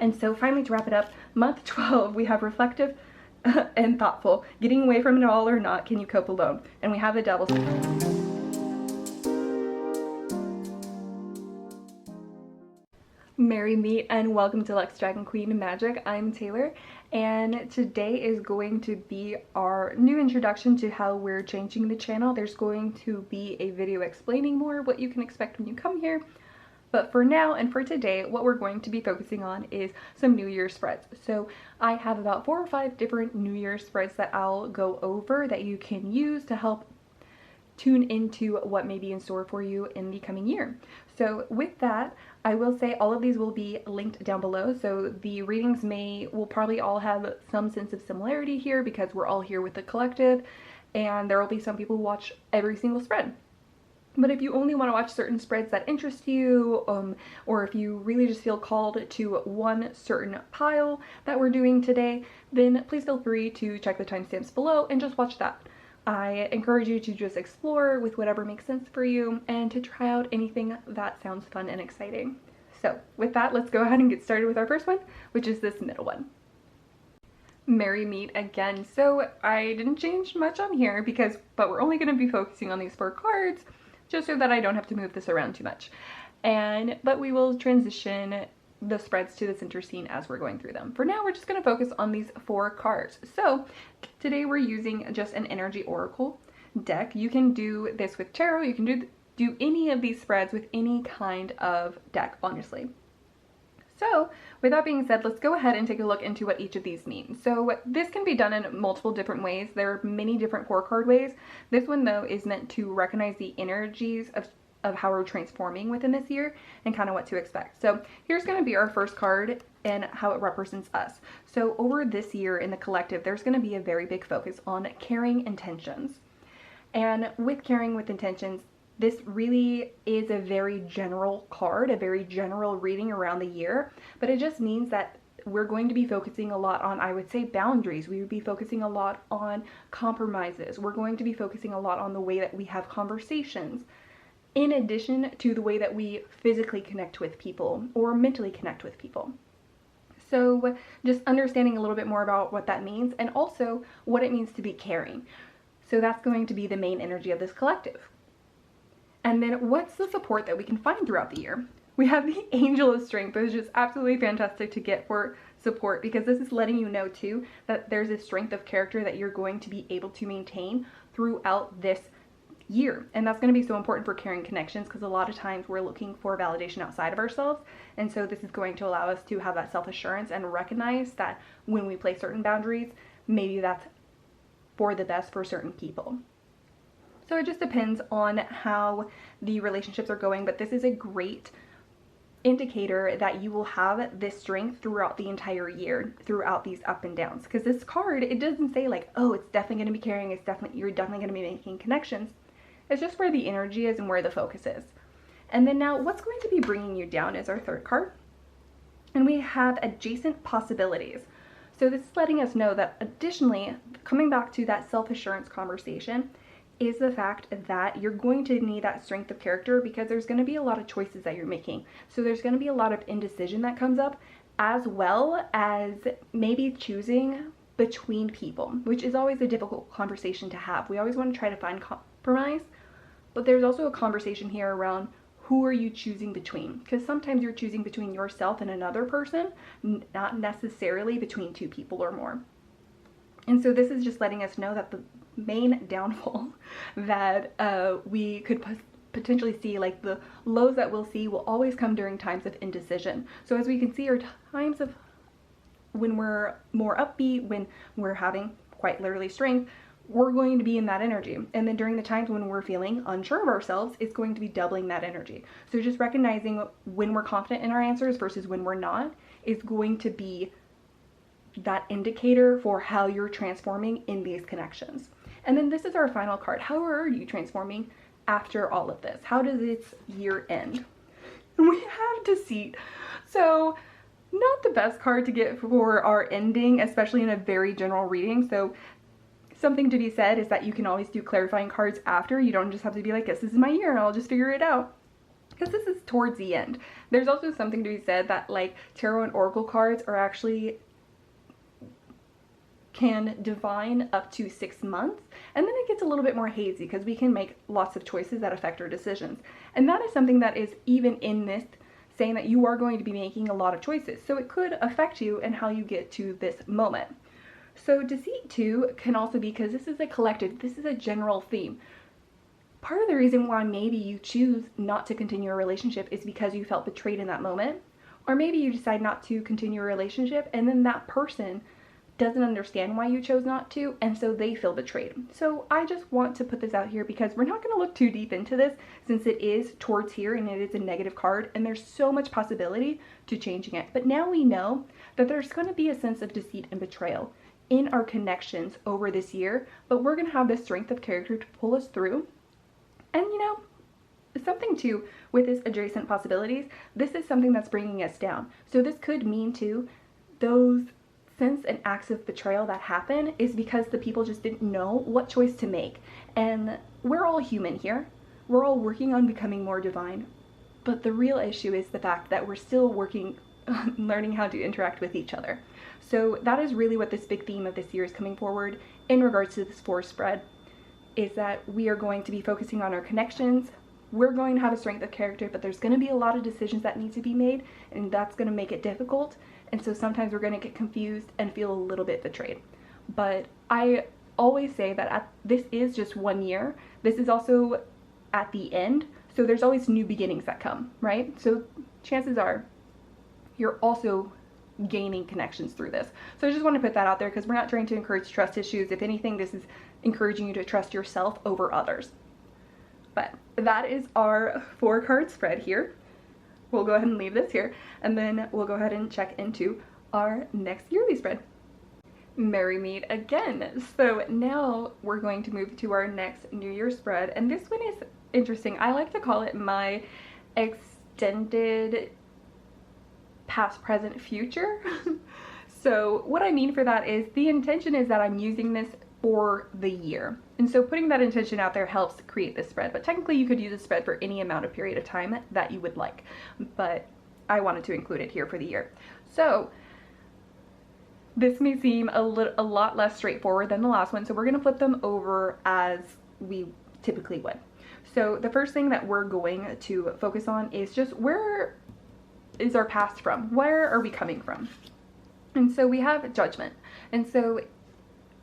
And so finally, to wrap it up, month 12, we have reflective and thoughtful. Getting away from it all or not, can you cope alone? And we have the Devil's. Merry meet and welcome to Lex Dragon Queen Magic. I'm Taylor, and today is going to be our new introduction to how we're changing the channel. There's going to be a video explaining more what you can expect when you come here. But for now and for today, what we're going to be focusing on is some New Year's spreads. So I have about 4 or 5 different New Year's spreads that I'll go over that you can use to help tune into what may be in store for you in the coming year. So with that, I will say all of these will be linked down below. So the readings will probably all have some sense of similarity here because we're all here with the collective, and there will be some people who watch every single spread. But if you only want to watch certain spreads that interest you, or if you really just feel called to one certain pile that we're doing today, then please feel free to check the timestamps below and just watch that. I encourage you to just explore with whatever makes sense for you and to try out anything that sounds fun and exciting. So with that, let's go ahead and get started with our first one, which is this middle one. Merry meet again. So I didn't change much on here but we're only going to be focusing on these 4 cards, just so that I don't have to move this around too much. But we will transition the spreads to the center scene as we're going through them. For now, we're just going to focus on these 4 cards. So today we're using just an energy oracle deck. You can do this with tarot. You can do any of these spreads with any kind of deck, honestly. So with that being said, let's go ahead and take a look into what each of these mean. So this can be done in multiple different ways. There are many different 4-card ways. This one though is meant to recognize the energies of how we're transforming within this year and kind of what to expect. So here's going to be our first card and how it represents us. So over this year in the collective, there's going to be a very big focus on carrying intentions. And with carrying with intentions, this really is a very general card, a very general reading around the year, but it just means that we're going to be focusing a lot on, I would say, boundaries. We would be focusing a lot on compromises. We're going to be focusing a lot on the way that we have conversations, in addition to the way that we physically connect with people or mentally connect with people. So just understanding a little bit more about what that means and also what it means to be caring. So that's going to be the main energy of this collective. And then what's the support that we can find throughout the year? We have the Angel of Strength, which is absolutely fantastic to get for support because this is letting you know too that there's a strength of character that you're going to be able to maintain throughout this year. And that's going to be so important for caring connections because a lot of times we're looking for validation outside of ourselves. And so this is going to allow us to have that self-assurance and recognize that when we place certain boundaries, maybe that's for the best for certain people. So it just depends on how the relationships are going, but this is a great indicator that you will have this strength throughout the entire year, throughout these up and downs. Because this card, it doesn't say like, oh, it's definitely going to be carrying, you're definitely going to be making connections. It's just where the energy is and where the focus is. And then now what's going to be bringing you down is our third card. And we have adjacent possibilities. So this is letting us know that additionally, coming back to that self-assurance conversation, is the fact that you're going to need that strength of character because there's going to be a lot of choices that you're making. So there's going to be a lot of indecision that comes up, as well as maybe choosing between people, which is always a difficult conversation to have. We always want to try to find compromise, but there's also a conversation here around who are you choosing between, because sometimes you're choosing between yourself and another person, not necessarily between 2 people or more. And so this is just letting us know that the main downfall that we could potentially see, like the lows that we'll see, will always come during times of indecision. So as we can see, are times of when we're more upbeat, when we're having quite literally strength, we're going to be in that energy. And then during the times when we're feeling unsure of ourselves, it's going to be doubling that energy. So just recognizing when we're confident in our answers versus when we're not is going to be that indicator for how you're transforming in these connections. And then this is our final card. How are you transforming after all of this? How does this year end? And we have Deceit. So not the best card to get for our ending, especially in a very general reading. So something to be said is that you can always do clarifying cards after. You don't just have to be like, this is my year and I'll just figure it out. because this is towards the end. There's also something to be said that like tarot and oracle cards are actually can divine up to 6 months, and then it gets a little bit more hazy because we can make lots of choices that affect our decisions. And that is something that is even in this saying that you are going to be making a lot of choices. So it could affect you and how you get to this moment. So deceit too can also be, because this is a collective, this is a general theme. Part of the reason why maybe you choose not to continue a relationship is because you felt betrayed in that moment. Or maybe you decide not to continue a relationship and then that person doesn't understand why you chose not to, and so they feel betrayed. So I just want to put this out here because we're not going to look too deep into this since it is towards here and it is a negative card and there's so much possibility to changing it. But now we know that there's going to be a sense of deceit and betrayal in our connections over this year, but we're going to have the strength of character to pull us through. And you know, something too with this adjacent possibilities, this is something that's bringing us down. So this could mean too, those sense and acts of betrayal that happen is because the people just didn't know what choice to make. And we're all human here. We're all working on becoming more divine. But the real issue is the fact that we're still working on learning how to interact with each other. So that is really what this big theme of this year is coming forward in regards to this 4 spread, is that we are going to be focusing on our connections. We're going to have a strength of character, but there's going to be a lot of decisions that need to be made, and that's going to make it difficult. And so sometimes we're going to get confused and feel a little bit betrayed. But I always say that this is just 1 year. This is also at the end. So there's always new beginnings that come, right? So chances are you're also gaining connections through this. So I just want to put that out there because we're not trying to encourage trust issues. If anything, this is encouraging you to trust yourself over others. But that is our 4 card spread here. We'll go ahead and leave this here, and then we'll go ahead and check into our next yearly spread. Merry meet again. So now we're going to move to our next New Year's spread, and this one is interesting. I like to call it my extended past, present, future. So what I mean for that is the intention is that I'm using this for the year. And so putting that intention out there helps create this spread. But technically you could use a spread for any amount of period of time that you would like. But I wanted to include it here for the year. So this may seem a lot less straightforward than the last one. So we're going to flip them over as we typically would. So the first thing that we're going to focus on is just where is our past from? Where are we coming from? And so we have judgment. And so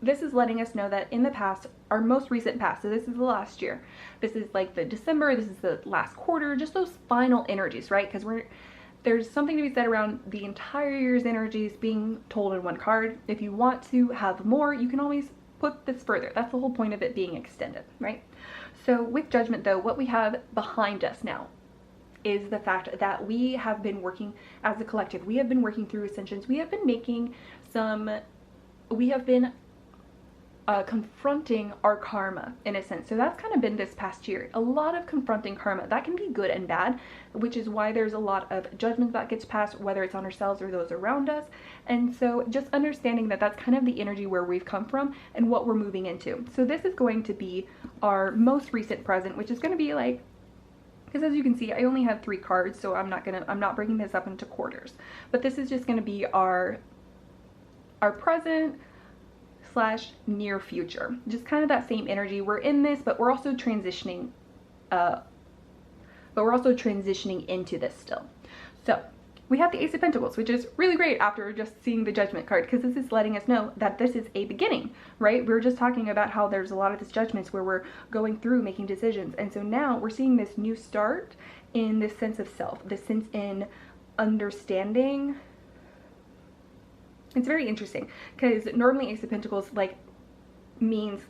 this is letting us know that in the past, our most recent past, so this is the last year, this is like the December, this is the last quarter, just those final energies, right? Because there's something to be said around the entire year's energies being told in one card. If you want to have more, you can always put this further. That's the whole point of it being extended, right? So with judgment though, what we have behind us now is the fact that we have been working as a collective. We have been working through ascensions. We have been making confronting our karma in a sense. So that's kind of been this past year. A lot of confronting karma. That can be good and bad, which is why there's a lot of judgment that gets passed, whether it's on ourselves or those around us. And so just understanding that that's kind of the energy where we've come from and what we're moving into. So this is going to be our most recent present, which is going to be like, because as you can see, I only have 3 cards, so I'm not breaking this up into quarters. But this is just going to be our present / near future. Just kind of that same energy. We're in this, but we're also transitioning into this still. So we have the Ace of Pentacles, which is really great after just seeing the Judgment card, because this is letting us know that this is a beginning, right? We were just talking about how there's a lot of this judgments where we're going through making decisions. And so now we're seeing this new start in this sense of self, this sense in understanding. It's very interesting because normally Ace of Pentacles means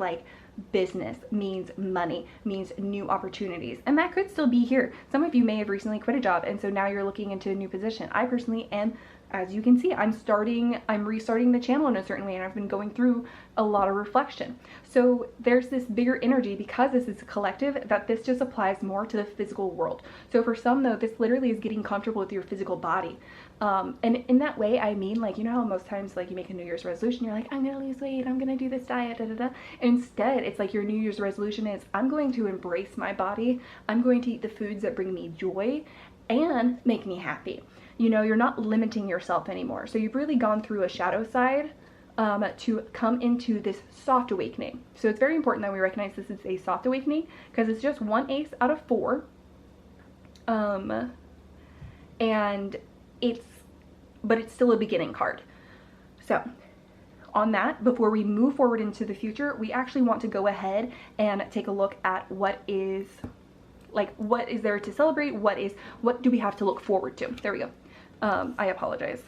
business, means money, means new opportunities, and that could still be here. Some of you may have recently quit a job and so now you're looking into a new position. I personally am, as you can see, I'm restarting the channel in a certain way, and I've been going through a lot of reflection. So there's this bigger energy because this is a collective that this just applies more to the physical world. So for some though, this literally is getting comfortable with your physical body. And in that way, I mean, like, you know how most times, like, you make a New Year's resolution, you're like, I'm gonna lose weight, I'm gonna do this diet, da da da. Instead, it's like your New Year's resolution is, I'm going to embrace my body, I'm going to eat the foods that bring me joy and make me happy. You know, you're not limiting yourself anymore. So you've really gone through a shadow side to come into this soft awakening. So it's very important that we recognize this is a soft awakening because it's just one ace out of 4. And but it's still a beginning card. So on that, before we move forward into the future, we actually want to go ahead and take a look at what is there to celebrate, what do we have to look forward to. There we go. I apologize,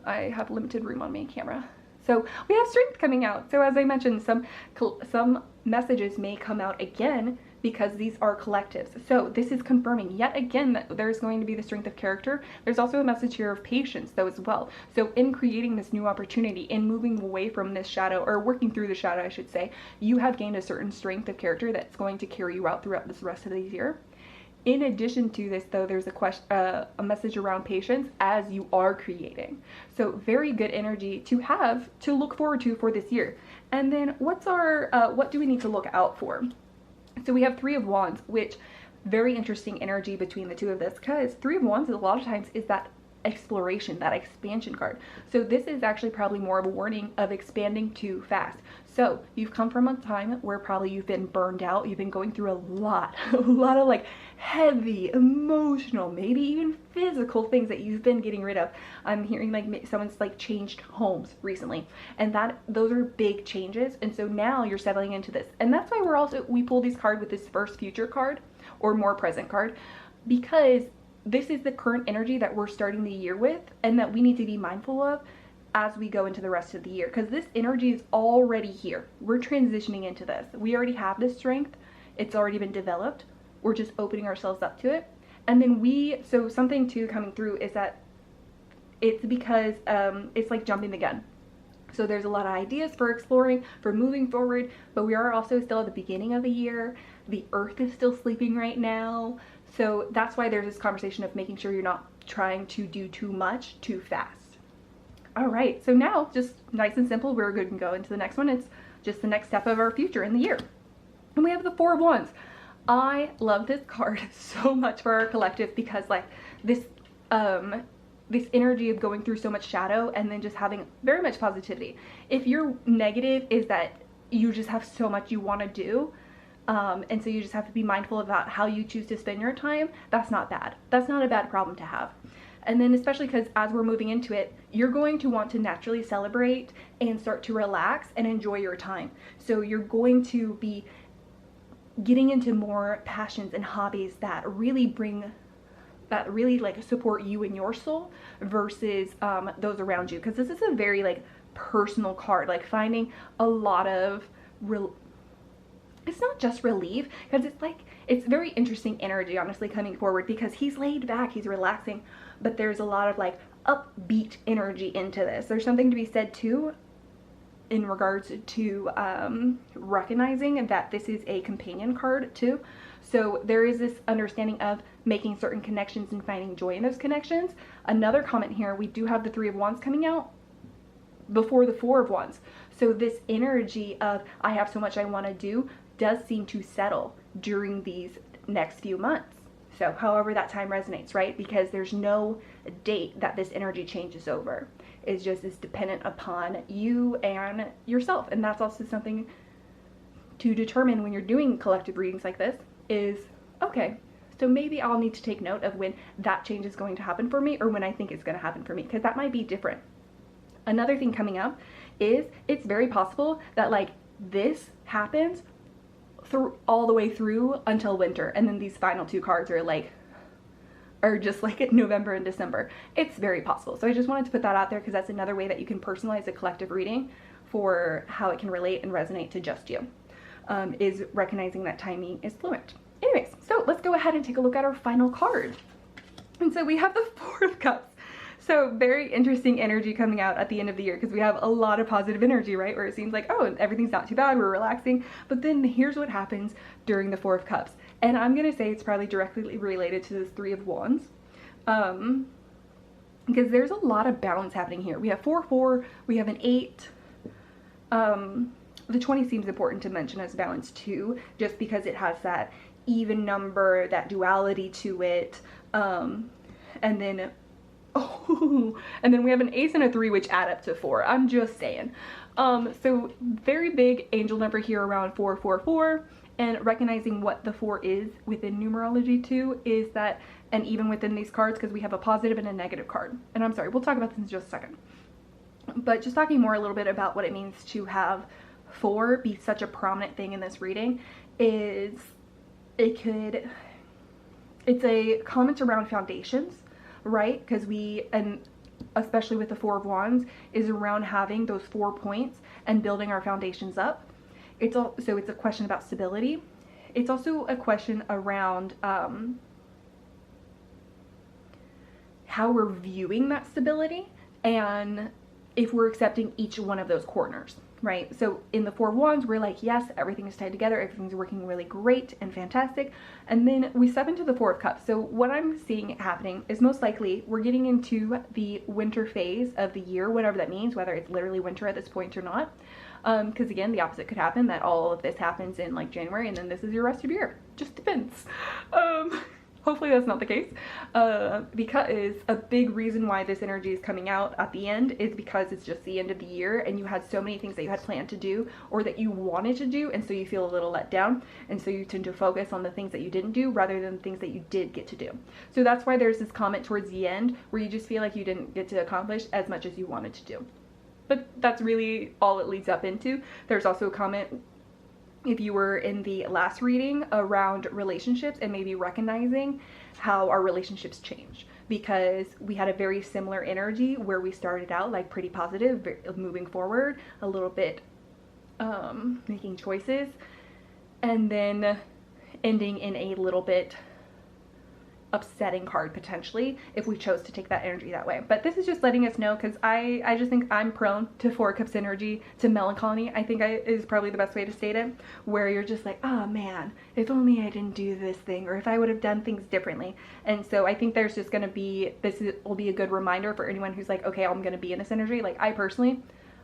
I have limited room on my camera. So we have strength coming out. So as I mentioned, some messages may come out again because these are collectives. So this is confirming yet again that there's going to be the strength of character. There's also a message here of patience though as well. So in creating this new opportunity, in moving away from this shadow, or working through the shadow I should say, you have gained a certain strength of character that's going to carry you out throughout this rest of the year. In addition to this though, there's a message around patience as you are creating. So very good energy to have to look forward to for this year. And then what do we need to look out for? So we have 3 of Wands, which very interesting energy between the two of this, because 3 of Wands a lot of times is that exploration, that expansion card. So this is actually probably more of a warning of expanding too fast. So you've come from a time where probably you've been burned out, you've been going through a lot of like heavy, emotional, maybe even physical things that you've been getting rid of. I'm hearing like someone's like changed homes recently, and those are big changes. And so now you're settling into this. And that's why we pull these cards with this first future card or more present card, because this is the current energy that we're starting the year with and that we need to be mindful of as we go into the rest of the year, because this energy is already here. We're transitioning into this. We already have this strength. It's already been developed. We're just opening ourselves up to it. And then so something too coming through is that it's because it's like jumping the gun. So there's a lot of ideas for exploring, for moving forward, but we are also still at the beginning of the year. The earth is still sleeping right now. So that's why there's this conversation of making sure you're not trying to do too much too fast. All right, so now just nice and simple, we're good to go into the next one. It's just the next step of our future in the year. And we have the 4 of Wands. I love this card so much for our collective because like this energy of going through so much shadow and then just having very much positivity. If your negative is that you just have so much you want to do, and so you just have to be mindful about how you choose to spend your time, that's not bad. That's not a bad problem to have. And then especially because as we're moving into it, you're going to want to naturally celebrate and start to relax and enjoy your time. So you're going to be getting into more passions and hobbies that really like support you and your soul versus those around you. Because this is a very like personal card, like finding a lot of it's not just relief, because it's very interesting energy honestly coming forward, because he's laid back, he's relaxing, but there's a lot of like upbeat energy into this. There's something to be said too in regards to recognizing that this is a companion card too. So there is this understanding of making certain connections and finding joy in those connections. Another comment here, we do have the 3 of Wands coming out before the 4 of Wands. So this energy of I have so much I want to do does seem to settle during these next few months. So however that time resonates, right? Because there's no date that this energy changes over. It's just is dependent upon you and yourself. And that's also something to determine when you're doing collective readings like this is, okay, so maybe I'll need to take note of when that change is going to happen for me or when I think it's going to happen for me, because that might be different. Another thing coming up is it's very possible that like this happens through all the way through until winter, and then these final 2 cards are just like November and December. It's very possible. So I just wanted to put that out there because that's another way that you can personalize a collective reading for how it can relate and resonate to just you, is recognizing that timing is fluent. Anyways, so let's go ahead and take a look at our final card. And so we have the 4 of Cups. So very interesting energy coming out at the end of the year, because we have a lot of positive energy, right? Where it seems like, oh, everything's not too bad, we're relaxing. But then here's what happens during the 4 of Cups. And I'm going to say it's probably directly related to this 3 of Wands. because there's a lot of balance happening here. We have 4, 4, we have an 8. The 20 seems important to mention as balance too, just because it has that even number, that duality to it. And then, oh, and then we have an ace and a 3, which add up to 4. I'm just saying. So very big angel number here around 4, 4, 4. And recognizing what the 4 is within numerology too is that, and even within these cards, because we have a positive and a negative card. And I'm sorry, we'll talk about this in just a second. But just talking more a little bit about what it means to have 4 be such a prominent thing in this reading is it's a comment around foundations, right? Because and especially with the 4 of Wands, is around having those 4 points and building our foundations up. So it's a question about stability. It's also a question around how we're viewing that stability and if we're accepting each one of those corners, right? So in the 4 of Wands, we're like, yes, everything is tied together, everything's working really great and fantastic. And then we step into the 4 of Cups. So what I'm seeing happening is most likely we're getting into the winter phase of the year, whatever that means, whether it's literally winter at this point or not. Because again, the opposite could happen, that all of this happens in like January and then this is your rest of your year. Just depends. Hopefully that's not the case, because a big reason why this energy is coming out at the end is because it's just the end of the year and you had so many things that you had planned to do or that you wanted to do, and so you feel a little let down, and so you tend to focus on the things that you didn't do rather than the things that you did get to do. So that's why there's this comment towards the end where you just feel like you didn't get to accomplish as much as you wanted to do. But that's really all it leads up into. There's also a comment, if you were in the last reading, around relationships and maybe recognizing how our relationships change, because we had a very similar energy where we started out like pretty positive, moving forward a little bit, making choices, and then ending in a little bit upsetting card potentially if we chose to take that energy that way. But this is just letting us know, because I just think I'm prone to 4 Cups energy, to melancholy, I think is probably the best way to state it, where you're just like, oh man, if only I didn't do this thing, or if I would have done things differently. And so I think there's just going to be, will be a good reminder for anyone who's like, okay, I'm going to be in this energy. Like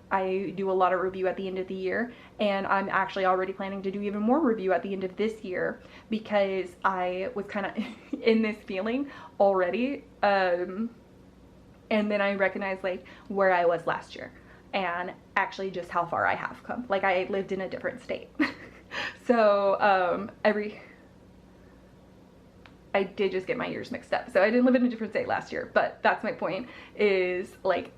I do a lot of review at the end of the year, and I'm actually already planning to do even more review at the end of this year, because I was kind of in this feeling already, and then I recognized like where I was last year and actually just how far I have come. Like I lived in a different state. So I did just get my years mixed up, so I didn't live in a different state last year, but that's my point, is like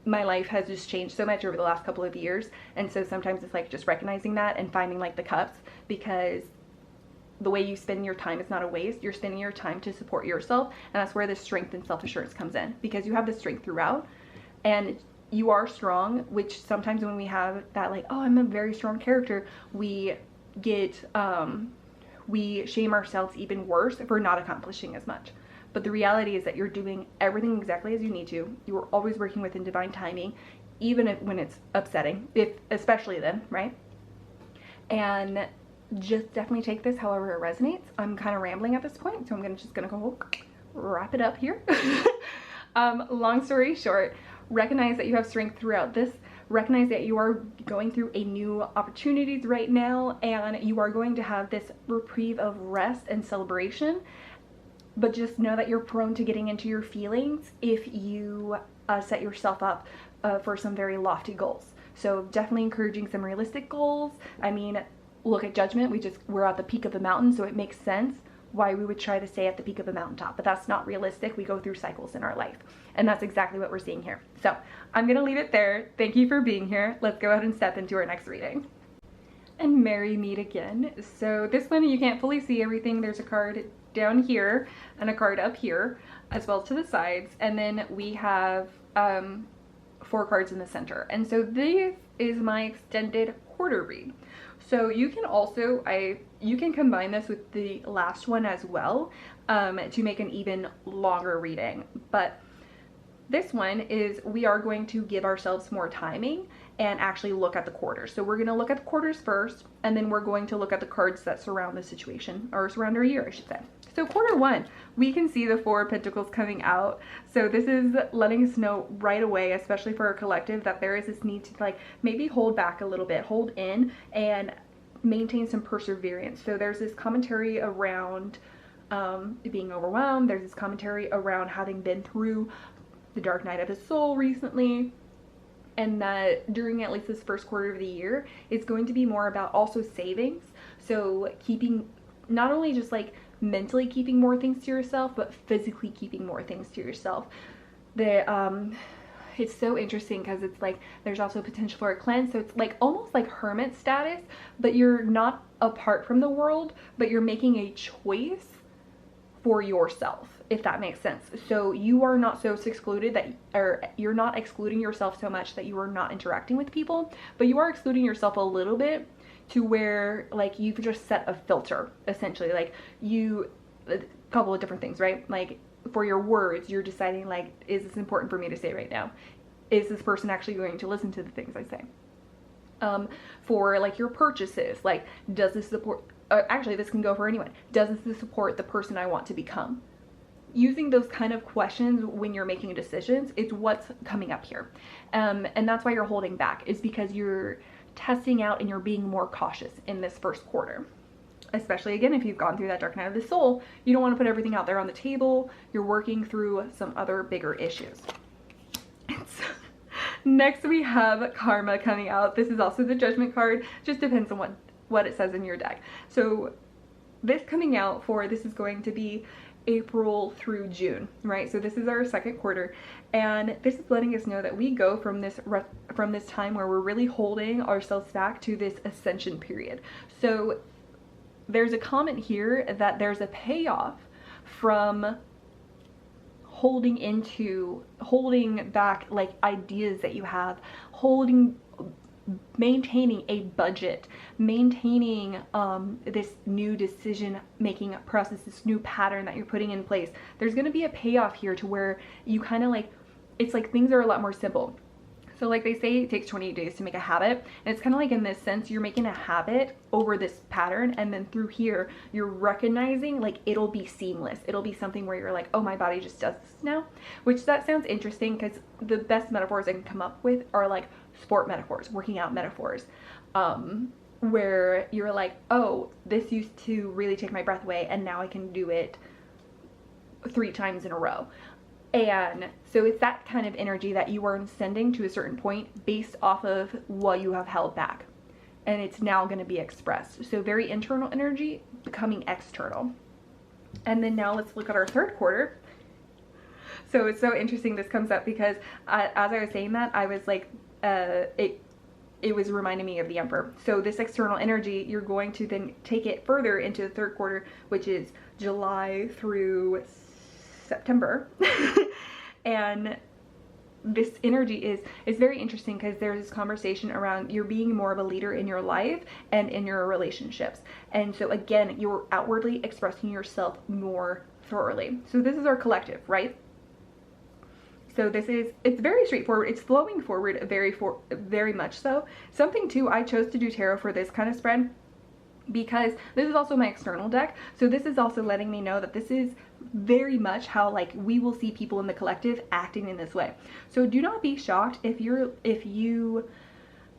my life has just changed so much over the last couple of years. And so sometimes it's like just recognizing that and finding like the cups, because the way you spend your time is not a waste. You're spending your time to support yourself, and that's where the strength and self-assurance comes in, because you have the strength throughout and you are strong, which sometimes when we have that like, oh, I'm a very strong character, we get we shame ourselves even worse for not accomplishing as much. But the reality is that you're doing everything exactly as you need to. You are always working within divine timing, even when it's upsetting, especially then, right? And just definitely take this however it resonates. I'm kind of rambling at this point, so I'm just gonna go wrap it up here. Long story short, recognize that you have strength throughout this. Recognize that you are going through a new opportunities right now, and you are going to have this reprieve of rest and celebration. But just know that you're prone to getting into your feelings if you set yourself up for some very lofty goals. So definitely encouraging some realistic goals. I mean, look at Judgment. We're at the peak of the mountain, so it makes sense why we would try to stay at the peak of the mountaintop, but that's not realistic. We go through cycles in our life, and that's exactly what we're seeing here. So I'm gonna leave it there. Thank you for being here. Let's go ahead and step into our next reading. And merry meet again. So this one, you can't fully see everything. There's a card down here and a card up here, as well as to the sides, and then we have 4 cards in the center. And so this is my extended quarter read. So you can also, you can combine this with the last one as well, to make an even longer reading. But this one is, we are going to give ourselves more timing and actually look at the quarters. So we're going to look at the quarters first, and then we're going to look at the cards that surround the situation, or surround our year, I should say. So quarter one, we can see the Four of Pentacles coming out. So this is letting us know right away, especially for our collective, that there is this need to like maybe hold back a little bit, hold in and maintain some perseverance. So there's this commentary around being overwhelmed. There's this commentary around having been through the dark night of the soul recently. And that during at least this first quarter of the year, it's going to be more about also savings. So keeping, not only just like mentally keeping more things to yourself, but physically keeping more things to yourself. It's so interesting because it's like there's also potential for a cleanse. So it's like almost like hermit status, but you're not apart from the world, but you're making a choice for yourself, if that makes sense. So you are not so excluded that, or you're not excluding yourself so much that you are not interacting with people, but you are excluding yourself a little bit to where like you've just set a filter, essentially. Like a couple of different things, right? Like for your words, you're deciding like, is this important for me to say right now? Is this person actually going to listen to the things I say? For like your purchases, like does this support, actually this can go for anyone, does this support the person I want to become? Using those kind of questions when you're making decisions, it's what's coming up here. And that's why you're holding back, is because you're testing out and you're being more cautious in this first quarter. Especially again, if you've gone through that dark night of the soul, you don't want to put everything out there on the table. You're working through some other bigger issues. Next we have Karma coming out. This is also the Judgment card. Just depends on what it says in your deck. So this coming out for, this is going to be April through June, right? So this is our second quarter, and this is letting us know that we go from this time where we're really holding ourselves back to this ascension period. So there's a comment here that there's a payoff from holding back like ideas that you have, maintaining a budget, maintaining this new decision making process, this new pattern that you're putting in place. There's going to be a payoff here to where you kind of like, it's like things are a lot more simple. So like they say, it takes 28 days to make a habit, and it's kind of like in this sense, you're making a habit over this pattern, and then through here, you're recognizing like it'll be seamless. It'll be something where you're like, oh, my body just does this now, which that sounds interesting because the best metaphors I can come up with are like sport metaphors, working out metaphors, where you're like, oh, this used to really take my breath away, and now I can do it 3 times in a row. And so it's that kind of energy that you are sending to a certain point based off of what you have held back. And it's now going to be expressed. So very internal energy becoming external. And then now let's look at our third quarter. So it's so interesting this comes up because as I was saying that, I was like, it was reminding me of the Emperor. So this external energy, you're going to then take it further into the third quarter, which is July through September. And this energy is very interesting because there's this conversation around you're being more of a leader in your life and in your relationships. And so again, you're outwardly expressing yourself more thoroughly. So this is our collective, right? So it's very straightforward. It's flowing forward very much so. Something too, I chose to do tarot for this kind of spread because this is also my external deck. So this is also letting me know that this is very much how like we will see people in the collective acting in this way. So do not be shocked if you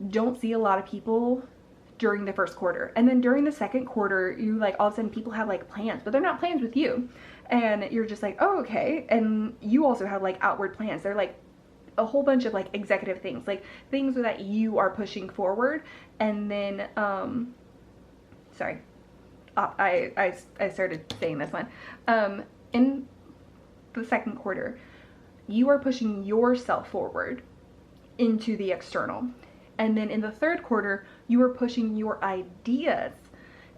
don't see a lot of people during the first quarter, and then during the second quarter you like all of a sudden people have like plans, but they're not plans with you, and you're just like, oh, okay. And you also have like outward plans. They're like a whole bunch of like executive things, like things that you are pushing forward. And then sorry, I started saying this one. In the second quarter, you are pushing yourself forward into the external. And then in the third quarter, you are pushing your ideas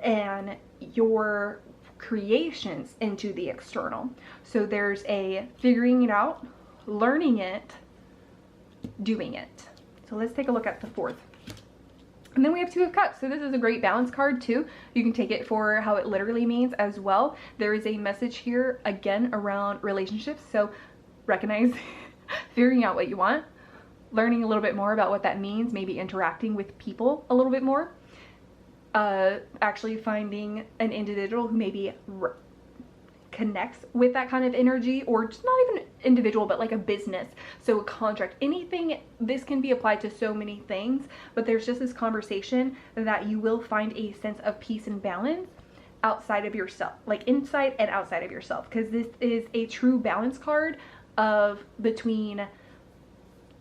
and your creations into the external. So there's a figuring it out, learning it, doing it. So let's take a look at the fourth. And then we have Two of Cups. So this is a great balance card too. You can take it for how it literally means as well. There is a message here again around relationships. So recognize figuring out what you want, learning a little bit more about what that means, maybe interacting with people a little bit more, actually finding an individual who maybe connects with that kind of energy, or just not even individual, but like a business, so a contract, anything. This can be applied to so many things, but there's just this conversation that you will find a sense of peace and balance outside of yourself, like inside and outside of yourself, because this is a true balance card of between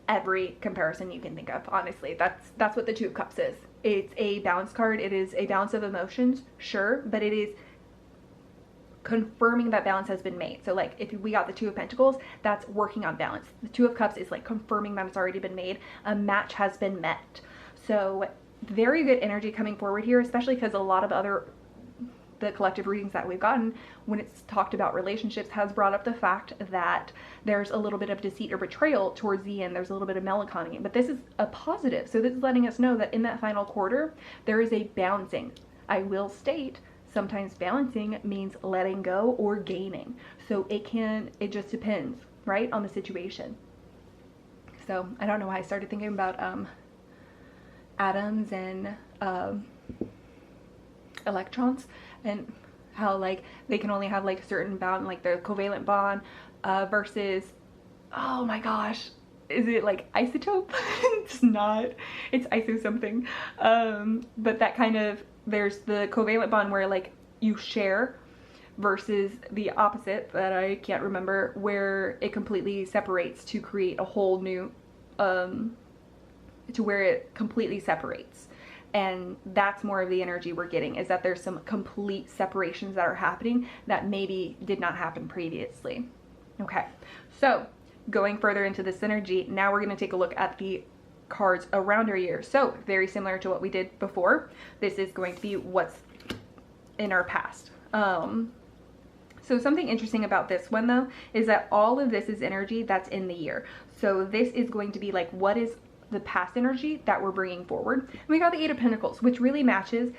every comparison you can think of. Honestly, that's what the Two of Cups is. It's a balance card. It is a balance of emotions, sure, but it is confirming that balance has been made. So like if we got the Two of Pentacles, that's working on balance. The Two of Cups is like confirming that it's already been made. A match has been met. So very good energy coming forward here, especially because a lot of the collective readings that we've gotten, when it's talked about relationships, has brought up the fact that there's a little bit of deceit or betrayal towards the end. There's a little bit of melancholy, but this is a positive. So this is letting us know that in that final quarter, there is a balancing. I will state, sometimes balancing means letting go or gaining. So it just depends, right, on the situation. So I don't know why I started thinking about atoms and electrons, and how like they can only have like a certain bond, like the covalent bond versus, oh my gosh, is it like isotope? It's not, it's iso something. But that kind of, there's the covalent bond where like you share, versus the opposite that I can't remember, where it completely separates to create a whole new, to where it completely separates. And that's more of the energy we're getting, is that there's some complete separations that are happening that maybe did not happen previously. Okay, so going further into this energy, now we're going to take a look at the cards around our year. So very similar to what we did before, this is going to be what's in our past. So something interesting about this one though is that all of this is energy that's in the year. So this is going to be like, what is the past energy that we're bringing forward? And we got the Eight of Pentacles, which really matches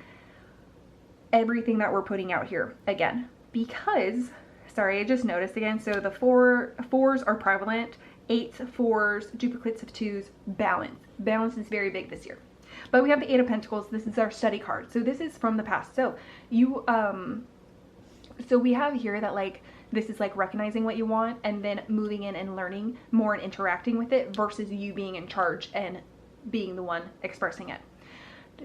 everything that we're putting out here again, because, sorry, I just noticed again, so the fours are prevalent, eights, fours, duplicates of twos, balance is very big this year. But we have the Eight of Pentacles. This is our study card, so this is from the past. So you so we have here that like this is like recognizing what you want and then moving in and learning more and interacting with it, versus you being in charge and being the one expressing it.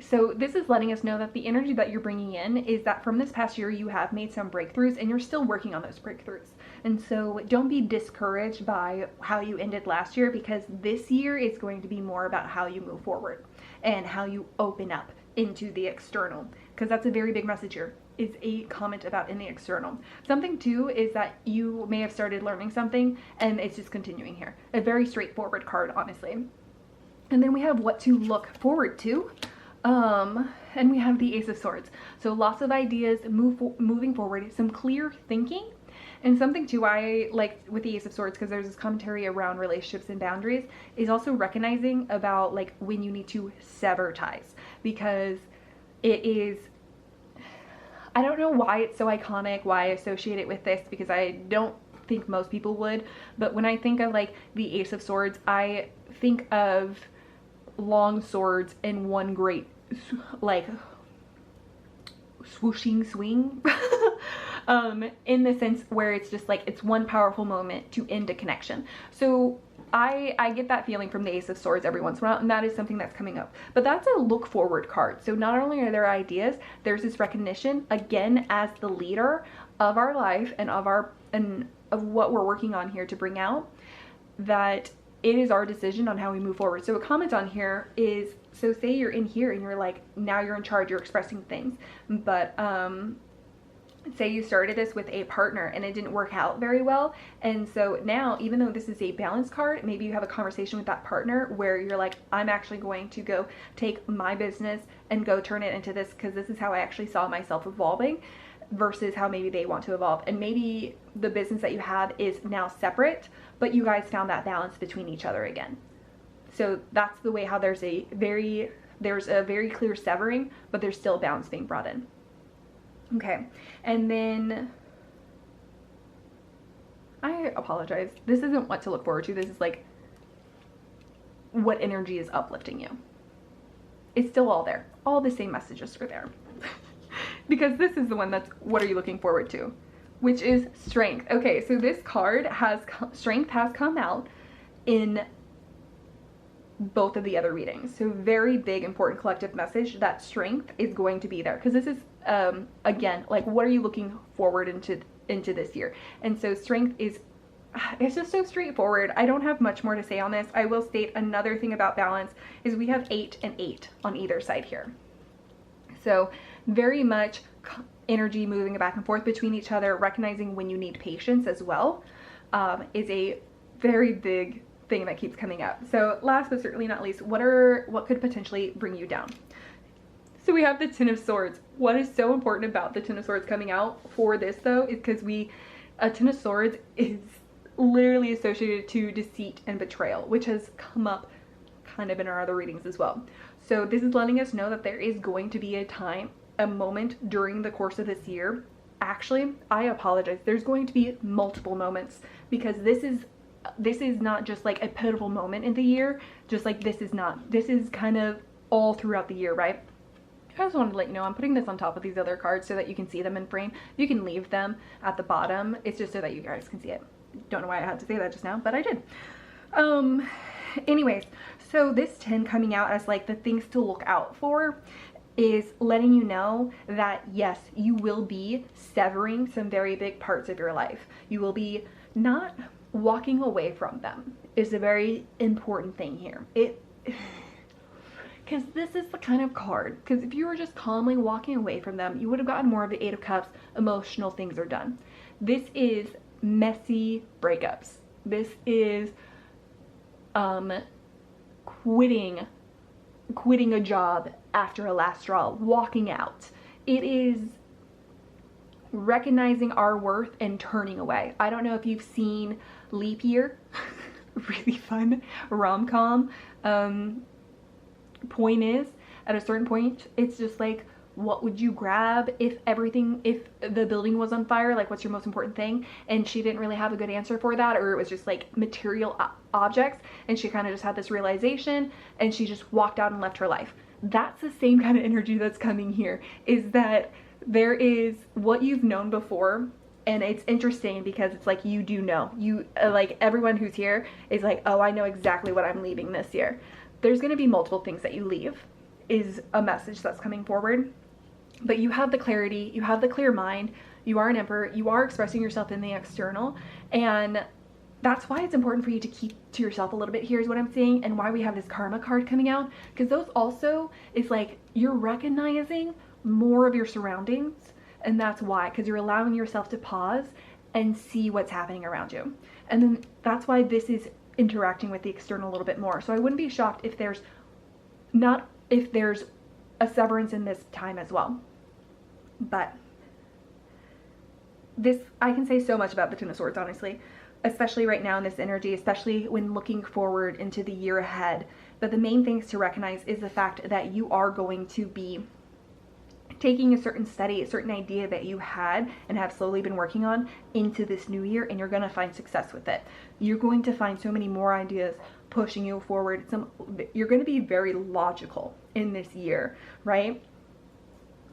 So this is letting us know that the energy that you're bringing in is that from this past year, you have made some breakthroughs and you're still working on those breakthroughs. And so don't be discouraged by how you ended last year, because this year is going to be more about how you move forward and how you open up into the external, because that's a very big message here, is a comment about in the external. Something too is that you may have started learning something and it's just continuing here. A very straightforward card, honestly. And then we have what to look forward to. And we have the Ace of Swords. So lots of ideas, moving forward, some clear thinking. And something too I like with the Ace of Swords, because there's this commentary around relationships and boundaries, is also recognizing about like when you need to sever ties, because it is, I don't know why it's so iconic, why I associate it with this, because I don't think most people would, but when I think of like the Ace of Swords, I think of long swords in one great like swooshing swing in the sense where it's just like it's one powerful moment to end a connection. So I get that feeling from the Ace of Swords every once in a while, and that is something that's coming up. But that's a look forward card. So not only are there ideas, there's this recognition again as the leader of our life and of what we're working on here to bring out, that it is our decision on how we move forward. So a comment on here is, so say you're in here and you're like, now you're in charge, you're expressing things, but say you started this with a partner and it didn't work out very well, and so now, even though this is a balance card, maybe you have a conversation with that partner where you're like, I'm actually going to go take my business and go turn it into this, because this is how I actually saw myself evolving, versus how maybe they want to evolve. And maybe the business that you have is now separate, but you guys found that balance between each other again. So that's the way how there's a very clear severing, but there's still balance being brought in. Okay, and then I apologize, this isn't what to look forward to, this is like what energy is uplifting you. It's still all there, all the same messages are there. Because this is the one that's, what are you looking forward to? which is strength. Okay, so this card has, strength has come out in both of the other readings. So very big, important collective message that strength is going to be there. Because this is, again, like, what are you looking forward into this year? And so strength is, it's just so straightforward. I don't have much more to say on this. I will state another thing about balance is we have 8 and 8 on either side here. So very much energy moving back and forth between each other, recognizing when you need patience as well, is a very big thing that keeps coming up. So last but certainly not least, what could potentially bring you down? So we have the Ten of Swords. What is so important about the Ten of Swords coming out for this though is because a Ten of Swords is literally associated to deceit and betrayal, which has come up kind of in our other readings as well. So this is letting us know that there is going to be a moment during the course of this year. Actually, I apologize. There's going to be multiple moments, because this is not just like a pivotal moment in the year, just like this is kind of all throughout the year, right? I just wanted to let you know I'm putting this on top of these other cards so that you can see them in frame. You can leave them at the bottom. It's just so that you guys can see it. Don't know why I had to say that just now, but I did. Anyways, so this 10 coming out as like the things to look out for is letting you know that yes, you will be severing some very big parts of your life. You will be not walking away from them is a very important thing here. Because this is the kind of card, because if you were just calmly walking away from them, you would have gotten more of the 8 of Cups, emotional things are done. This is messy breakups. This is quitting a job after a last straw, walking out. It is recognizing our worth and turning away. I don't know if you've seen Leap Year, really fun rom-com. Point is, at a certain point, it's just like, what would you grab if the building was on fire? Like, what's your most important thing? And she didn't really have a good answer for that, or it was just like material objects, and she kind of just had this realization and she just walked out and left her life. That's the same kind of energy that's coming here, is that there is what you've known before. And it's interesting because it's like, you do know, like everyone who's here is like, oh, I know exactly what I'm leaving this year. There's going to be multiple things that you leave, is a message that's coming forward. But you have the clarity, you have the clear mind, you are an emperor, you are expressing yourself in the external, and that's why it's important for you to keep to yourself a little bit here, is what I'm saying, and why we have this karma card coming out, because those also is like, you're recognizing more of your surroundings, and that's why, because you're allowing yourself to pause and see what's happening around you. And then that's why this is interacting with the external a little bit more. So I wouldn't be shocked if there's a severance in this time as well. But this, I can say so much about the Ten of Swords, honestly, especially right now in this energy, especially when looking forward into the year ahead. But the main things to recognize is the fact that you are going to be taking a certain study, a certain idea that you had and have slowly been working on into this new year, and you're going to find success with it. You're going to find so many more ideas pushing you forward. You're going to be very logical in this year, right?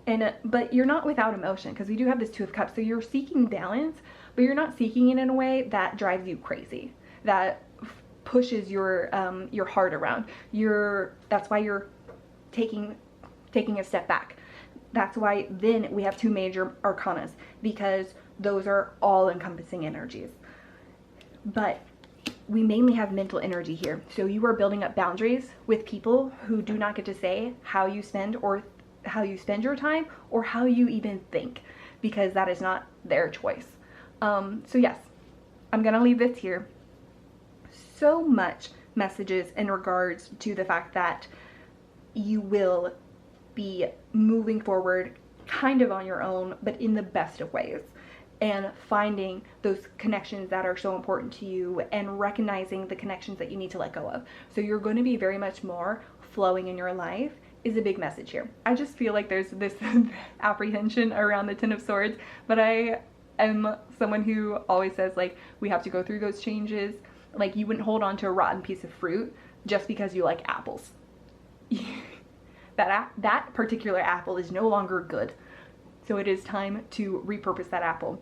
And but you're not without emotion, because we do have this Two of Cups. So you're seeking balance, but you're not seeking it in a way that drives you crazy, that pushes your heart around. That's why you're taking a step back. That's why then we have two major arcanas, because those are all encompassing energies. But we mainly have mental energy here. So you are building up boundaries with people who do not get to say how you spend your time, or how you even think, because that is not their choice. So yes, I'm gonna leave this here. So much messages in regards to the fact that you will be moving forward kind of on your own, but in the best of ways, and finding those connections that are so important to you, and recognizing the connections that you need to let go of. So you're going to be very much more flowing in your life, is a big message here. I just feel like there's this apprehension around the Ten of Swords, but I am someone who always says, like, we have to go through those changes. Like, you wouldn't hold on to a rotten piece of fruit just because you like apples. That particular apple is no longer good. So it is time to repurpose that apple.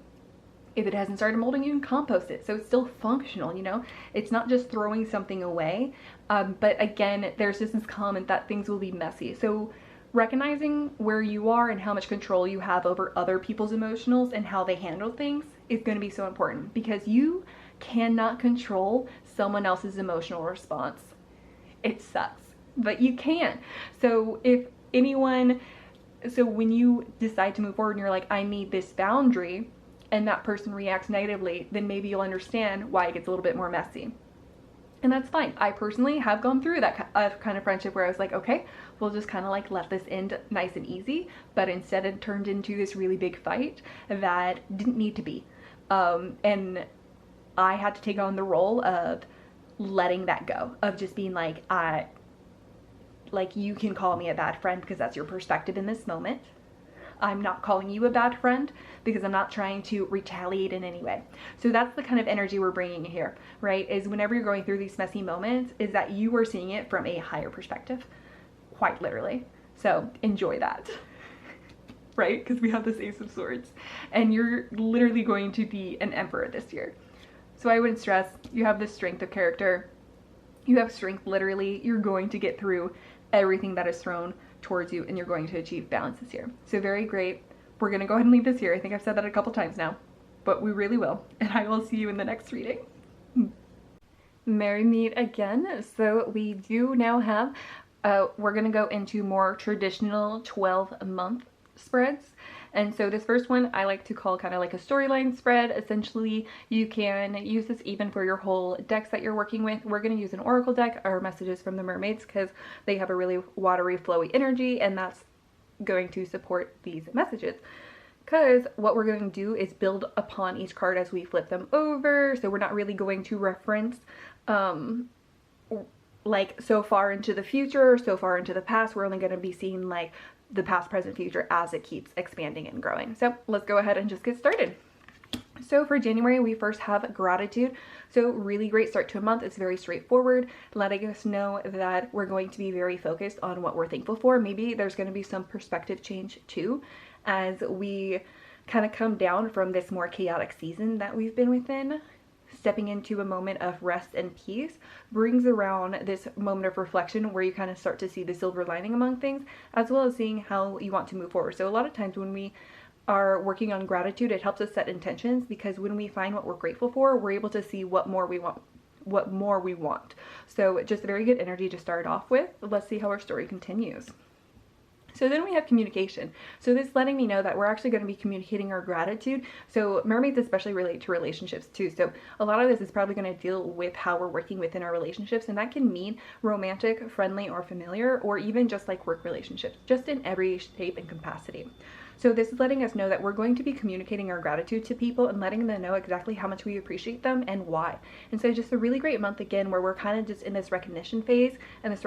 If it hasn't started molding, you can compost it. So it's still functional, you know? It's not just throwing something away. But again, there's just this comment that things will be messy. So recognizing where you are and how much control you have over other people's emotionals and how they handle things is going to be so important, because you cannot control someone else's emotional response. It sucks, but you can. So when you decide to move forward and you're like, I need this boundary, and that person reacts negatively, then maybe you'll understand why it gets a little bit more messy. And that's fine. I personally have gone through that kind of friendship where I was like, okay, we'll just kind of like let this end nice and easy. But instead it turned into this really big fight that didn't need to be. And I had to take on the role of letting that go, of just being like, you can call me a bad friend because that's your perspective in this moment. I'm not calling you a bad friend because I'm not trying to retaliate in any way. So that's the kind of energy we're bringing here, right? Is whenever you're going through these messy moments, is that you are seeing it from a higher perspective, quite literally. So enjoy that, right? Because we have this Ace of Swords and you're literally going to be an emperor this year. So I wouldn't stress, you have this strength of character. You have strength literally. You're going to get through everything that is thrown towards you and you're going to achieve balance this year. So very great. We're going to go ahead and leave this here. I think I've said that a couple times now, but we really will. And I will see you in the next reading. Merry meet again. So we do now have, we're going to go into more traditional 12-month spreads. And so this first one I like to call kind of like a storyline spread. Essentially, you can use this even for your whole decks that you're working with. We're going to use an oracle deck, or messages from the mermaids, because they have a really watery, flowy energy, and that's going to support these messages. Because what we're going to do is build upon each card as we flip them over. So we're not really going to reference like so far into the future, so far into the past. We're only going to be seeing like the past, present, future as it keeps expanding and growing. So let's go ahead and just get started. So for January, we first have gratitude. So really great start to a month. It's very straightforward, letting us know that we're going to be very focused on what we're thankful for. Maybe there's going to be some perspective change too, as we kind of come down from this more chaotic season that we've been within. Stepping into a moment of rest and peace brings around this moment of reflection where you kind of start to see the silver lining among things, as well as seeing how you want to move forward. So a lot of times when we are working on gratitude, it helps us set intentions, because when we find what we're grateful for, we're able to see what more we want. So just a very good energy to start off with. Let's see how our story continues. So then we have communication. So this is letting me know that we're actually going to be communicating our gratitude. So mermaids especially relate to relationships too. So a lot of this is probably going to deal with how we're working within our relationships. And that can mean romantic, friendly, or familiar, or even just like work relationships, just in every shape and capacity. So this is letting us know that we're going to be communicating our gratitude to people and letting them know exactly how much we appreciate them and why. And so just a really great month again, where we're kind of just in this recognition phase and this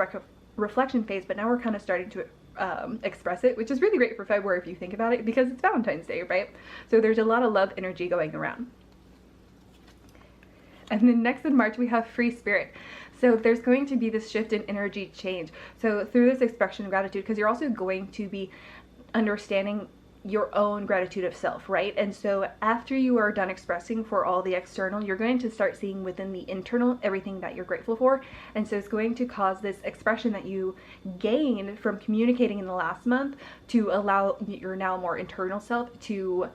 reflection phase, but now we're kind of starting to express it, which is really great for February if you think about it, because it's Valentine's Day, right? So there's a lot of love energy going around. And then next in March, we have free spirit. So there's going to be this shift in energy change. So through this expression of gratitude, because you're also going to be understanding your own gratitude of self, right? And so after you are done expressing for all the external, you're going to start seeing within the internal everything that you're grateful for. And so it's going to cause this expression that you gained from communicating in the last month to allow your now more internal self to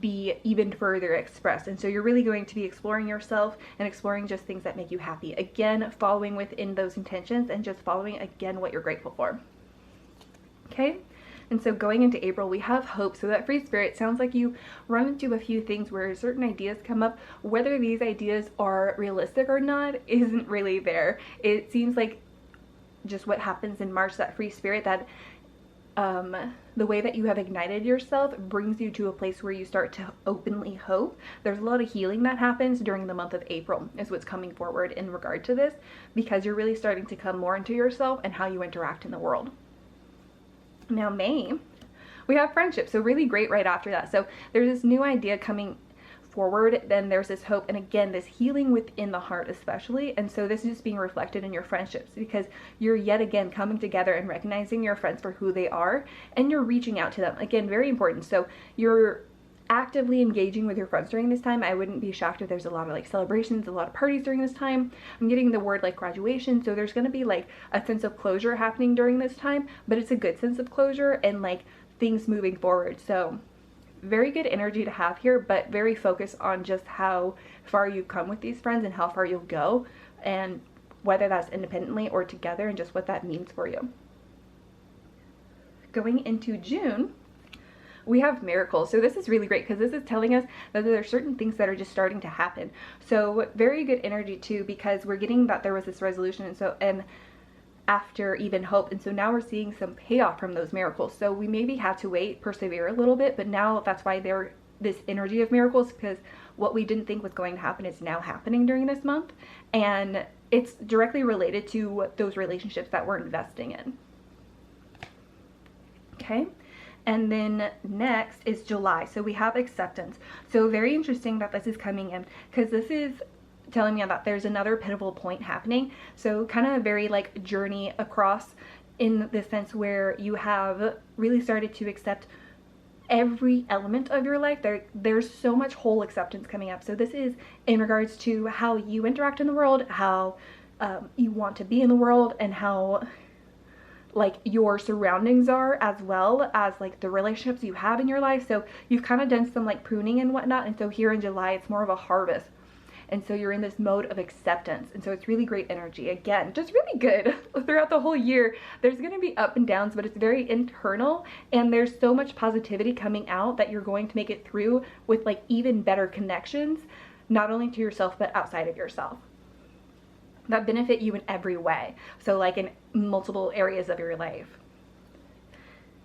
be even further expressed. And so you're really going to be exploring yourself and exploring just things that make you happy. Again, following within those intentions and just following again what you're grateful for. Okay? And so going into April, we have hope. So that free spirit sounds like you run into a few things where certain ideas come up. Whether these ideas are realistic or not isn't really there. It seems like just what happens in March, that free spirit, that the way that you have ignited yourself brings you to a place where you start to openly hope. There's a lot of healing that happens during the month of April is what's coming forward in regard to this, because you're really starting to come more into yourself and how you interact in the world. Now May, we have friendship, so really great right after that. So there's this new idea coming forward, then there's this hope, and again this healing within the heart especially. And so this is just being reflected in your friendships, because you're yet again coming together and recognizing your friends for who they are, and you're reaching out to them. Again, very important. So you're actively engaging with your friends during this time. I wouldn't be shocked if there's a lot of like celebrations, a lot of parties during this time. I'm getting the word like graduation, so there's going to be like a sense of closure happening during this time, but it's a good sense of closure and like things moving forward. So very good energy to have here, but very focused on just how far you've come with these friends and how far you'll go, and whether that's independently or together, and just what that means for you. Going into June, we have miracles. So this is really great because this is telling us that there are certain things that are just starting to happen. So very good energy too, because we're getting that there was this resolution, and after even hope, and so now we're seeing some payoff from those miracles. So we maybe had to wait, persevere a little bit, but now that's why they're this energy of miracles, because what we didn't think was going to happen is now happening during this month, and it's directly related to those relationships that we're investing in. Okay. And then next is July. So we have acceptance. So very interesting that this is coming in, because this is telling me that there's another pivotal point happening. So kind of a very like journey across, in the sense where you have really started to accept every element of your life. There's so much whole acceptance coming up. So this is in regards to how you interact in the world, how you want to be in the world, and how like your surroundings are, as well as like the relationships you have in your life. So you've kind of done some like pruning and whatnot, and so here in July it's more of a harvest, and so you're in this mode of acceptance, and so it's really great energy. Again, just really good throughout the whole year. There's going to be up and downs, but it's very internal, and there's so much positivity coming out that you're going to make it through with like even better connections, not only to yourself but outside of yourself, that benefit you in every way. So like in multiple areas of your life.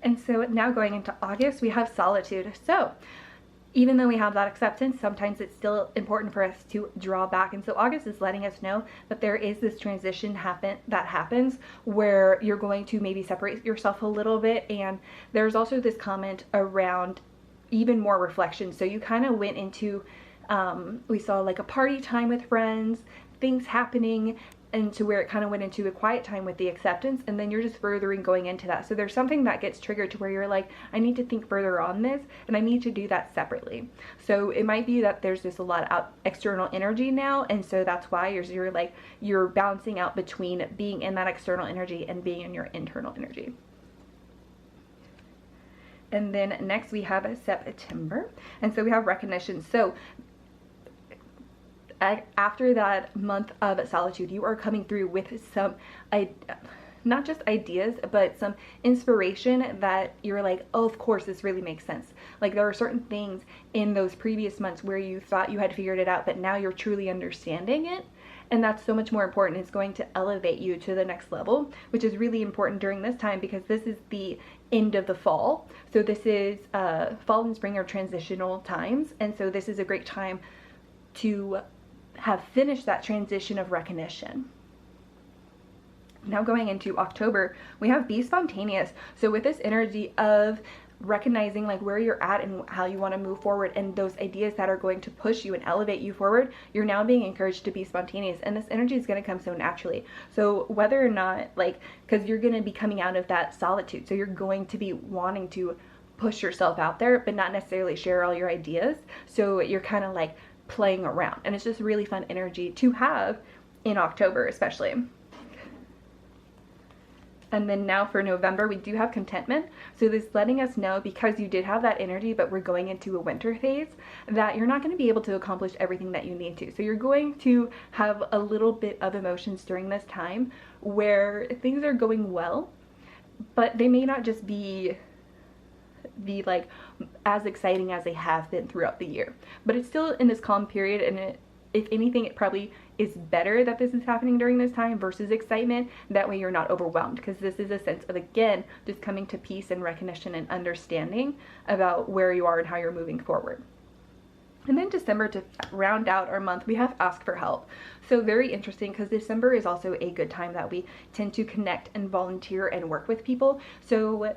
And so now going into August, we have solitude. So even though we have that acceptance, sometimes it's still important for us to draw back. And so August is letting us know that there is this transition that happens where you're going to maybe separate yourself a little bit. And there's also this comment around even more reflection. So you kind of went into, we saw like a party time with friends, things happening, and to where it kind of went into a quiet time with the acceptance, and then you're just furthering going into that. So there's something that gets triggered to where you're like, I need to think further on this, and I need to do that separately. So it might be that there's just a lot of external energy now, and so that's why you're balancing out between being in that external energy and being in your internal energy. And then next we have September, and so we have recognition. So after that month of solitude, you are coming through with some, not just ideas, but some inspiration that you're like, oh, of course, this really makes sense. Like there are certain things in those previous months where you thought you had figured it out, but now you're truly understanding it. And that's so much more important. It's going to elevate you to the next level, which is really important during this time, because this is the end of the fall. So this is fall and spring are transitional times. And so this is a great time to have finished that transition of recognition. Now going into October, we have be spontaneous. So with this energy of recognizing like where you're at and how you want to move forward, and those ideas that are going to push you and elevate you forward, you're now being encouraged to be spontaneous, and this energy is going to come so naturally. So whether or not, like, because you're going to be coming out of that solitude, so you're going to be wanting to push yourself out there but not necessarily share all your ideas. So you're kind of like playing around, and it's just really fun energy to have in October especially. And then now for November, we do have contentment. So this letting us know, because you did have that energy, but we're going into a winter phase, that you're not going to be able to accomplish everything that you need to. So you're going to have a little bit of emotions during this time where things are going well, but they may not just be like as exciting as they have been throughout the year. But it's still in this calm period, and if anything, it probably is better that this is happening during this time versus excitement. That way you're not overwhelmed, because this is a sense of, again, just coming to peace and recognition and understanding about where you are and how you're moving forward. And then December, to round out our month, we have ask for help. So very interesting, because December is also a good time that we tend to connect and volunteer and work with people. So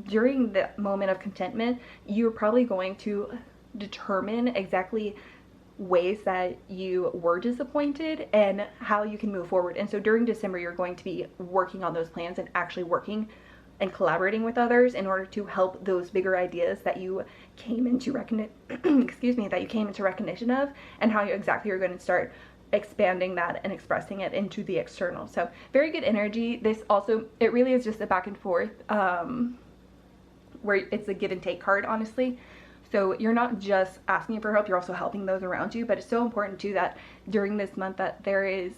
during the moment of contentment, you're probably going to determine exactly ways that you were disappointed and how you can move forward. And so during December, you're going to be working on those plans and actually working and collaborating with others in order to help those bigger ideas that you came into recognition of, and how you exactly are going to start expanding that and expressing it into the external. So very good energy. This also, it really is just a back and forth, where it's a give and take card, honestly. So you're not just asking for help, you're also helping those around you. But it's so important too that during this month that there is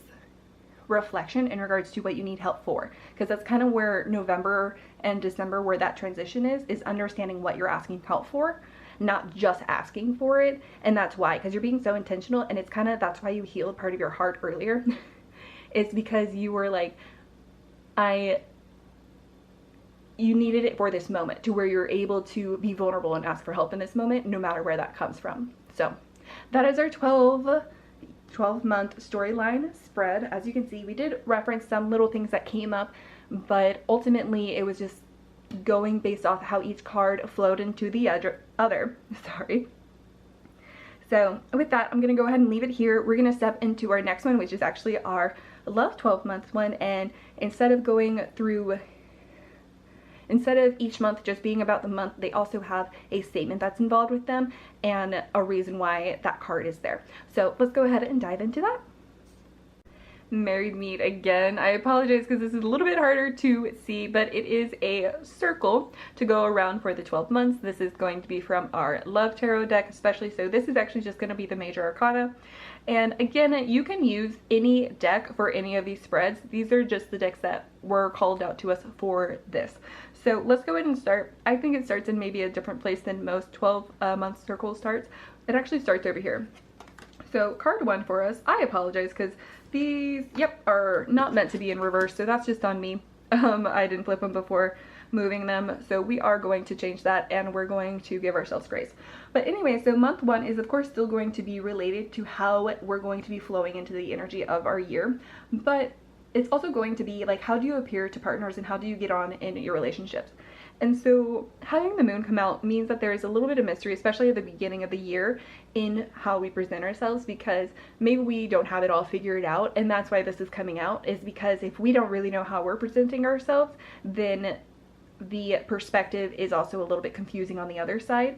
reflection in regards to what you need help for, because that's kind of where November and December, where that transition is understanding what you're asking help for, not just asking for it. And that's why, because you're being so intentional, and it's kind of, that's why you healed part of your heart earlier. It's because you were like, you needed it for this moment, to where you're able to be vulnerable and ask for help in this moment, no matter where that comes from. So that is our 12-month storyline spread. As you can see, we did reference some little things that came up, but ultimately it was just going based off how each card flowed into the other. Sorry. So with that, I'm going to go ahead and leave it here. We're going to step into our next one, which is actually our love 12-month one. And instead of each month just being about the month, they also have a statement that's involved with them and a reason why that card is there. So let's go ahead and dive into that. Married meet again. I apologize because this is a little bit harder to see, but it is a circle to go around for the 12 months. This is going to be from our Love Tarot deck especially, so this is actually just going to be the major arcana. And again, you can use any deck for any of these spreads. These are just the decks that were called out to us for this. So let's go ahead and start. I think it starts in maybe a different place than most 12-month circle starts. It actually starts over here. So card 1 for us, I apologize because these, are not meant to be in reverse, so that's just on me. I didn't flip them before moving them, so we are going to change that, and we're going to give ourselves grace. But anyway, so month 1 is of course still going to be related to how we're going to be flowing into the energy of our year, but it's also going to be like, how do you appear to partners and how do you get on in your relationships? And so having the moon come out means that there is a little bit of mystery, especially at the beginning of the year, in how we present ourselves, because maybe we don't have it all figured out. And that's why this is coming out, is because if we don't really know how we're presenting ourselves, then the perspective is also a little bit confusing on the other side.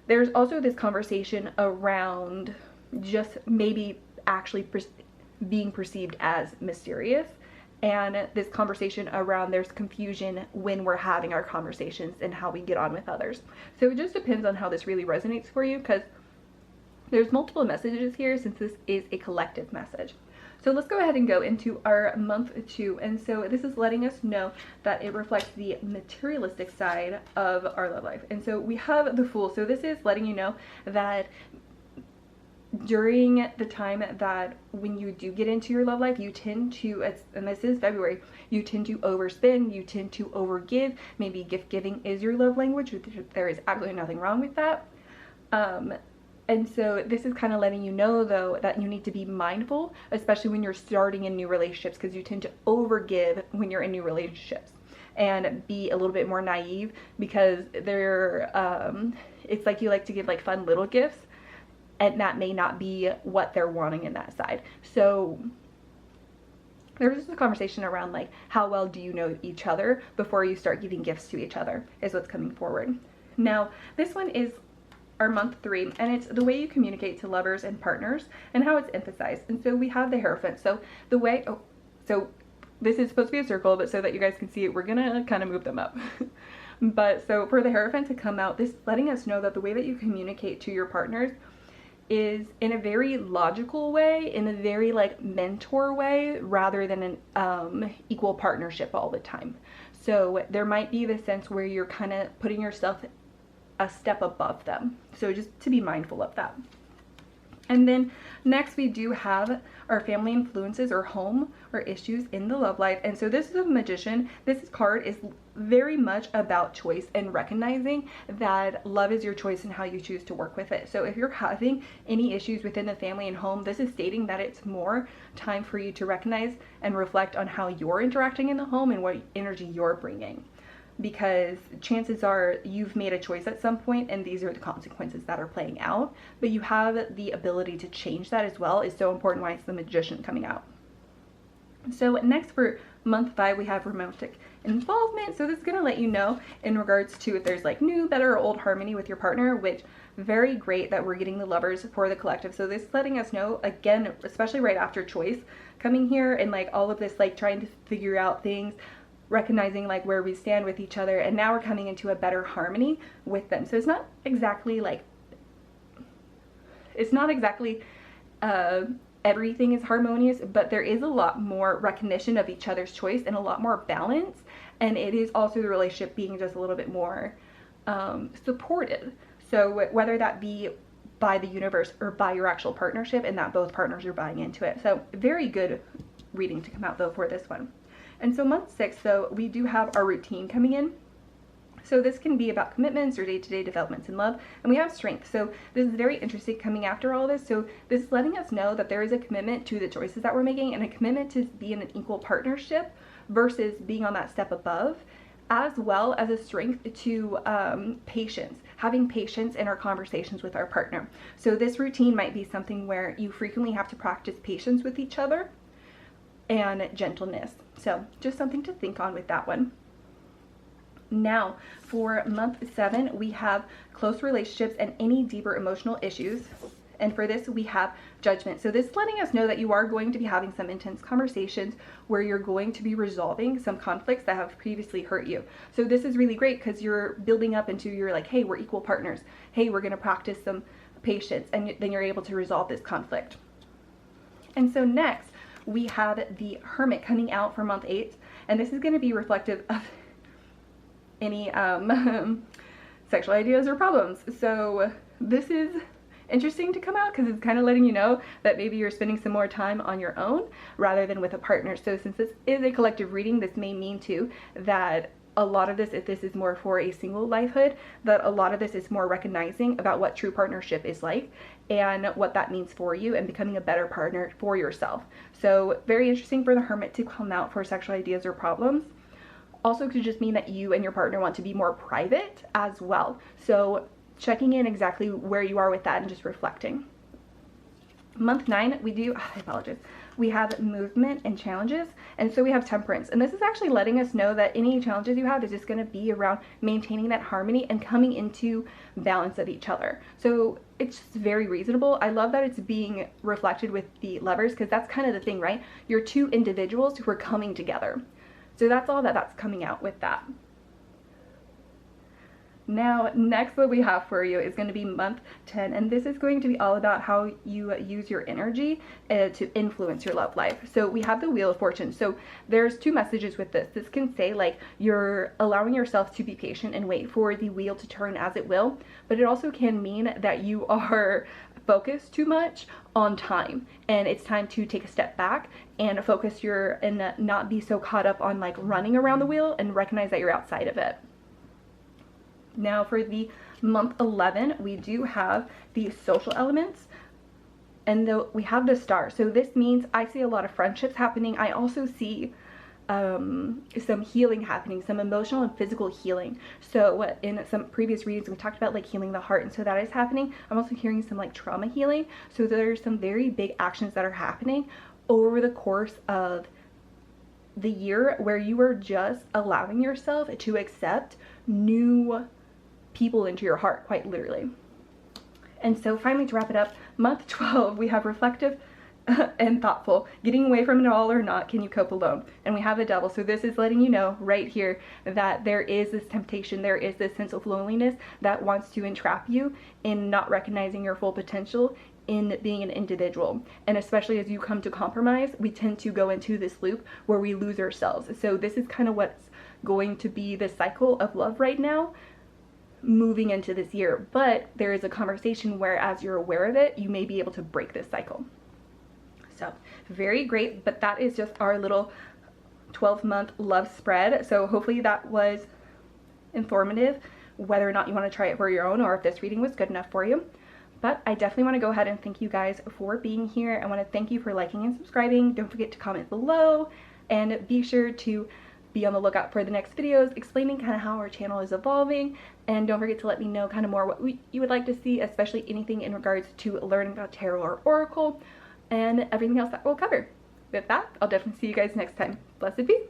There's also this conversation around just maybe actually being perceived as mysterious. And this conversation around there's confusion when we're having our conversations and how we get on with others. So it just depends on how this really resonates for you, because there's multiple messages here since this is a collective message. So let's go ahead and go into our month 2. And so this is letting us know that it reflects the materialistic side of our love life. And so we have the Fool. So this is letting you know that during the time that when you do get into your love life, you tend to, and this is February, you tend to overspend, you tend to overgive. Maybe gift giving is your love language, which there is absolutely nothing wrong with that. And so this is kind of letting you know, though, that you need to be mindful, especially when you're starting in new relationships, because you tend to overgive when you're in new relationships, and be a little bit more naive, because it's like you like to give like fun little gifts, and that may not be what they're wanting in that side. So there's just a conversation around like, how well do you know each other before you start giving gifts to each other, is what's coming forward. This one is our month 3, and it's the way you communicate to lovers and partners and how it's emphasized. And so we have the Hierophant. So the way, so this is supposed to be a circle, but so that you guys can see it, we're gonna kind of move them up. But so for the Hierophant to come out, this letting us know that the way that you communicate to your partners is in a very logical way, in a very like mentor way, rather than an equal partnership all the time. So there might be the sense where you're kind of putting yourself a step above them. So just to be mindful of that. And then next we do have our family influences or home or issues in the love life. And so this is a Magician. This card is very much about choice and recognizing that love is your choice and how you choose to work with it. So if you're having any issues within the family and home, this is stating that it's more time for you to recognize and reflect on how you're interacting in the home and what energy you're bringing. Because chances are you've made a choice at some point and these are the consequences that are playing out, but you have the ability to change that as well. Is so important, why it's the Magician coming out. So next for Month 5, we have romantic involvement. So this is going to let you know in regards to if there's like new, better, or old harmony with your partner, which very great that we're getting the Lovers for the collective. So this is letting us know, again, especially right after choice, coming here and like all of this, like trying to figure out things, recognizing like where we stand with each other, and now we're coming into a better harmony with them. So it's not exactly like, everything is harmonious, but there is a lot more recognition of each other's choice and a lot more balance, and it is also the relationship being just a little bit more supported. So whether that be by the universe or by your actual partnership, and that both partners are buying into it. So very good reading to come out though for this one. And so month 6, though, we do have our routine coming in. So this can be about commitments or day-to-day developments in love, and we have strength. So this is very interesting coming after all this. So this is letting us know that there is a commitment to the choices that we're making, and a commitment to be in an equal partnership versus being on that step above, as well as a strength to patience, having patience in our conversations with our partner. So this routine might be something where you frequently have to practice patience with each other and gentleness. So just something to think on with that one. Now for month 7, we have close relationships and any deeper emotional issues. And for this, we have judgment. So this is letting us know that you are going to be having some intense conversations where you're going to be resolving some conflicts that have previously hurt you. So this is really great because you're building up into, you're like, hey, we're equal partners. Hey, we're going to practice some patience, and then you're able to resolve this conflict. And so next, we have the Hermit coming out for month 8, and this is going to be reflective of any sexual ideas or problems. So this is interesting to come out because it's kind of letting you know that maybe you're spending some more time on your own rather than with a partner. So since this is a collective reading, this may mean too that a lot of this, if this is more for a single lifehood, that a lot of this is more recognizing about what true partnership is like and what that means for you, and becoming a better partner for yourself. So very interesting for the Hermit to come out for sexual ideas or problems. Also could just mean that you and your partner want to be more private as well. So checking in exactly where you are with that and just reflecting. Month 9, we have movement and challenges, and so we have temperance, and this is actually letting us know that any challenges you have is just going to be around maintaining that harmony and coming into balance of each other. So it's just very reasonable. I love that it's being reflected with the Lovers, because that's kind of the thing, right? You're two individuals who are coming together. So that's all that's coming out with that. Now, next what we have for you is going to be month 10, and this is going to be all about how you use your energy to influence your love life. So we have the Wheel of Fortune. So there's 2 messages with this. This can say like you're allowing yourself to be patient and wait for the wheel to turn as it will, but it also can mean that you are focused too much on time, and it's time to take a step back and focus and not be so caught up on like running around the wheel, and recognize that you're outside of it. Now for the month 11, we do have the social elements, and we have the Star. So this means I see a lot of friendships happening. I also see some healing happening, some emotional and physical healing. So in some previous readings we talked about like healing the heart, and so that is happening. I'm also hearing some like trauma healing. So there's some very big actions that are happening over the course of the year where you are just allowing yourself to accept new people into your heart, quite literally. And so finally, to wrap it up, month 12, we have reflective and thoughtful, getting away from it all or not, can you cope alone? And we have the Devil. So this is letting you know right here that there is this temptation, there is this sense of loneliness that wants to entrap you in not recognizing your full potential in being an individual. And especially as you come to compromise, we tend to go into this loop where we lose ourselves. So this is kind of what's going to be the cycle of love right now, moving into this year. But there is a conversation where, as you're aware of it, you may be able to break this cycle. So very great, but that is just our little 12-month love spread. So hopefully that was informative, whether or not you want to try it for your own, or if this reading was good enough for you. But I definitely want to go ahead and thank you guys for being here. I want to thank you for liking and subscribing. Don't forget to comment below, and be sure to be on the lookout for the next videos explaining kind of how our channel is evolving. And don't forget to let me know kind of more what you would like to see, especially anything in regards to learning about tarot or oracle and everything else that we'll cover. With that, I'll definitely see you guys next time. Blessed be.